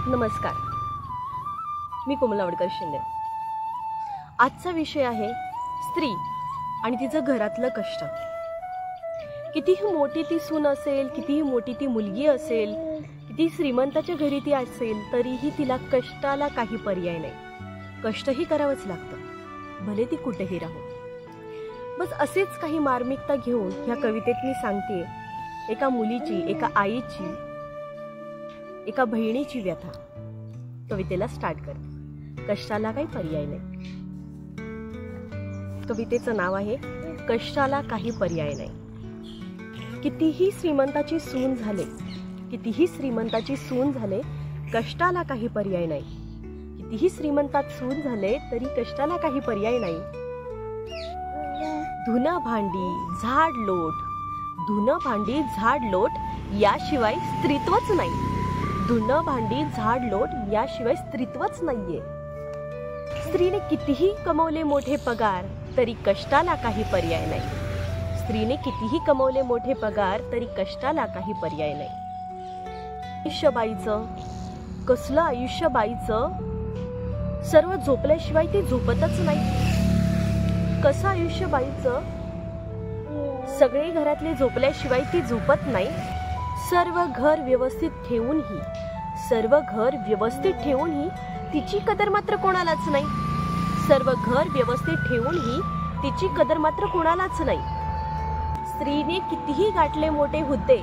नमस्कार, मी कोमल आवडकर शिंदे। आजचा विषय आहे स्त्री आणि तिचं घरातलं कष्ट। कितीही मोठी ती सून असेल, कितीही मोठी ती मुलगी असेल, किती श्रीमंताच्या घरी ती असेल, तरीही तिला कष्टाला काही पर्याय नाही। कष्टही करावंच लागतं, भले ती कुठेही राहो। बस असेच काही मार्मिकता घेऊन ह्या कवितेत मी सांगते एका मुलीची, एका आईची, एका बहिणीची व्यथा। कवितेला स्टार्ट करते। कष्टाला काही पर्याय नाही। कवितेचं नाव आहे कष्टाला काही पर्याय नाही। कितीही श्रीमंताची सून झाले, कितीही श्रीमंताची सून झाले, कष्टाला काही पर्याय नाही। कितीही श्रीमंतात सून झाले तरी कष्टाला काही पर्याय नाही। धुणं भांडी झाड लोट, धुणं भांडी झाड लोट याशिवाय स्त्रीत्वच नाही। धुणं भांडी झाड लोट याशिवाय स्त्रीत्वच नाहीये। स्त्रीने कितीही कमवले मोठे पगार तरी कष्टाला काही पर्याय नाही। स्त्रीने कितीही कमवले मोठे पगार तरी कष्टाला काही पर्याय नाही। आयुष्य बाईचं, कसलं आयुष्य बाईचं, सर्व झोपल्याशिवाय ती झोपतच नाही। कसं आयुष्य बाईचं, सगळे घरातले झोपल्याशिवाय ती झोपत नाही। सर्व घर व्यवस्थित ठेवूनही, सर्व घर व्यवस्थित ठेवूनही तिची कदर मात्र कोणालाच नाही। सर्व घर व्यवस्थित ठेवूनही तिची कदर मात्र कोणालाच नाही। स्त्रीने कितीही गाठले मोठे हुद्दे,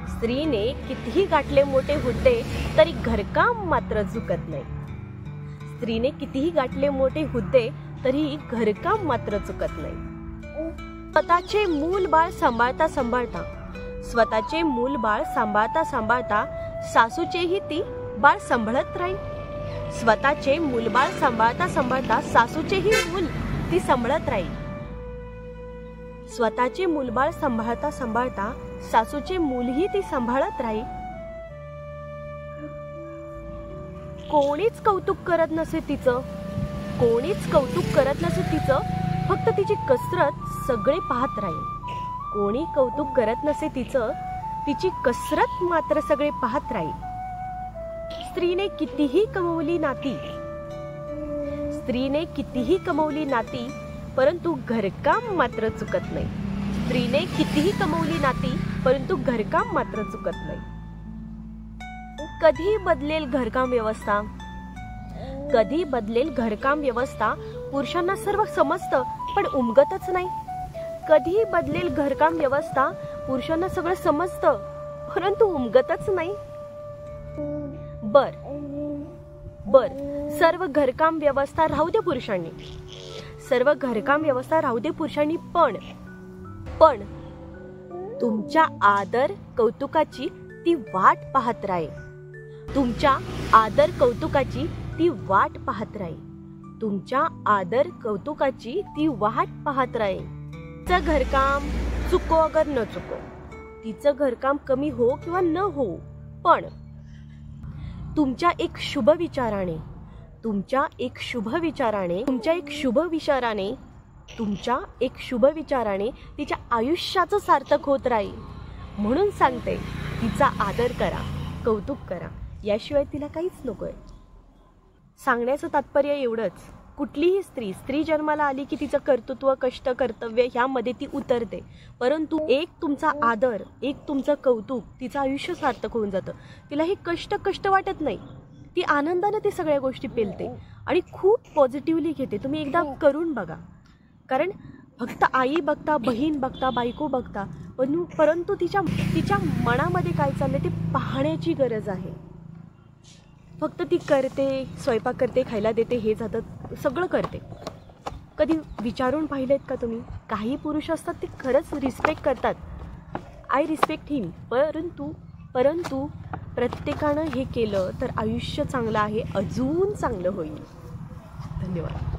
स्त्रीने कितीही गाठले मोठे हुद्दे तरी घरकाम मात्र चुकत नाही। स्त्रीने कितीही गाठले मोठे हुद्दे तरी घरकाम मात्र चुकत नाही। स्वतःचे मूल बाळ सांभाळता सांभाळता, स्वतःचे मूल बाळ सांभाळता सांभाळता सासूचेही ती बाळ सांभाळत राहील। स्वतःचे मूल बाळ सांभाळता सांभाळता सासूचेही मूल ती सांभाळत राहील। स्वतःचे मूल बाळ सांभाळता सांभाळता सासूचे मूलही ती सांभाळत राहील। कोणीच कौतुक करत नसे तिचं, कोणीच कौतुक करत नसे तिचं, फक्त तिची कसरत सगळे पाहत राहील। कोणी कौतुक करत नसे तिचं, तिची कसरत मात्र सगळे पाहत राहील। स्त्रीने कितीही कमवली नाती, स्त्रीने कितीही कमवली नाती, परंतु घरकाम मात्र चुकत नाही। स्त्रीने कितीही कमवली नाती, परंतु घरकाम मात्र चुकत नाही। कधी बदलेल घरकाम व्यवस्था, कधी बदलेल घरकाम व्यवस्था, पुरुषांना सर्व समजतं पण उमगतच नाही। कधी बदलेल घरकाम व्यवस्था, पुरुषांना सगळं समजतं परंतु उमगतच नाही। बर सर्व घरकाम व्यवस्था राहू दे पुरुषांनी, सर्व घरकाम व्यवस्था राहू दे पुरुषांनी, पण तुमच्या आदर कौतुकाची ती वाट पाहत राहील। तुमच्या आदर कौतुकाची ती वाट पाहत राहील। तुमच्या आदर कौतुकाची ती वाट पाहत राहील। तिचं घरकाम चुको अगर न चुको, तिचं घरकाम कमी हो किंवा न हो, पण तुमच्या एक शुभ विचाराने, तुमच्या एक शुभ विचाराने, तुमच्या एक शुभ विचाराने, तुमच्या एक शुभ विचाराने तिच्या आयुष्याचं सार्थक होत राहील। म्हणून सांगते, तिचा आदर करा, कौतुक करा, याशिवाय तिला काहीच नकोय। सांगण्याचं तात्पर्य एवढंच, कुठलीही स्त्री जन्माला आली की तिचं कर्तृत्व, कष्ट, कर्तव्य ह्यामध्ये ती उतरते, परंतु एक तुमचा आदर, एक तुमचं कौतुक, तिचं आयुष्य सार्थक होऊन जातं। तिला हे कष्ट वाटत नाही, ती आनंदाने ती सगळ्या गोष्टी पेलते आणि खूप पॉझिटिव्हली घेते। तुम्ही एकदा करून बघा, कारण फक्त आई बघता, बहीण बघता, बायको बघता, परंतु तिच्या मनामध्ये काय चाललंय ते पाहण्याची गरज आहे। फक्त ती करते, स्वयंपाक करते, खायला देते, हे जातं, सगळं करते। कधी विचारून पाहिलेत का तुम्ही? काही पुरुष असतात ते खरंच रिस्पेक्ट करतात, आय रिस्पेक्ट हिम, परंतु प्रत्येकानं हे केलं तर आयुष्य चांगलं आहे, अजून चांगलं होईल। धन्यवाद।